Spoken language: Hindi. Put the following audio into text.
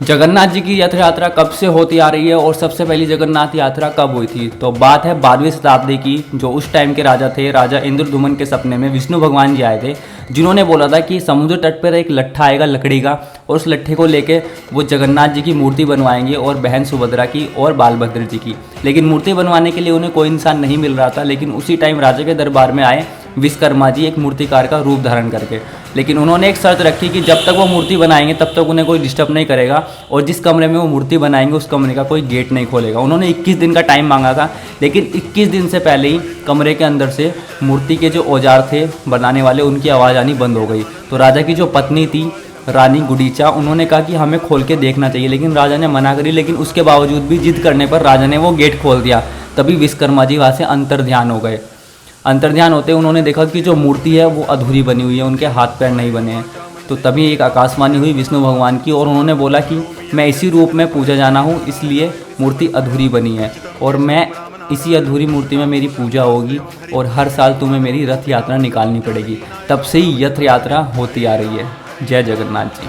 जगन्नाथ जी की रथ यात्रा कब से होती आ रही है और सबसे पहली जगन्नाथ यात्रा कब हुई थी? तो बात है 12वीं शताब्दी की। जो उस टाइम के राजा थे, राजा इंद्रद्युम्न के सपने में विष्णु भगवान जी आए थे, जिन्होंने बोला था कि समुद्र तट पर एक लट्ठा आएगा लकड़ी का, और उस लट्ठे को लेके वो जगन्नाथ जी की मूर्ति बनवाएंगे और बहन सुभद्रा की और बालभद्र जी की। लेकिन मूर्ति बनवाने के लिए उन्हें कोई इंसान नहीं मिल रहा था। लेकिन उसी टाइम राजा के दरबार में आए विश्वकर्मा जी, एक मूर्तिकार का रूप धारण करके। लेकिन उन्होंने एक शर्त रखी कि जब तक वो मूर्ति बनाएंगे तब तक उन्हें कोई डिस्टर्ब नहीं करेगा, और जिस कमरे में वो मूर्ति बनाएंगे उस कमरे का कोई गेट नहीं खोलेगा। उन्होंने 21 दिन का टाइम मांगा था, लेकिन 21 दिन से पहले ही कमरे के अंदर से मूर्ति के जो औजार थे बनाने वाले, उनकी आवाज़ आनी बंद हो गई। तो राजा की जो पत्नी थी रानी गुडीचा, उन्होंने कहा कि हमें खोल के देखना चाहिए, लेकिन राजा ने मना करी। लेकिन उसके बावजूद भी जिद करने पर राजा ने वो गेट खोल दिया। तभी विश्वकर्मा जी वहाँ से अंतर्ध्यान हो गए। अंतर्ध्यान होते उन्होंने देखा कि जो मूर्ति है वो अधूरी बनी हुई है, उनके हाथ पैर नहीं बने हैं। तो तभी एक आकाशवाणी हुई विष्णु भगवान की, और उन्होंने बोला कि मैं इसी रूप में पूजा जाना हूँ, इसलिए मूर्ति अधूरी बनी है, और मैं इसी अधूरी मूर्ति में मेरी पूजा होगी, और हर साल तुम्हें मेरी रथ यात्रा निकालनी पड़ेगी। तब से ही रथ यात्रा होती आ रही है। जय जगन्नाथ जी।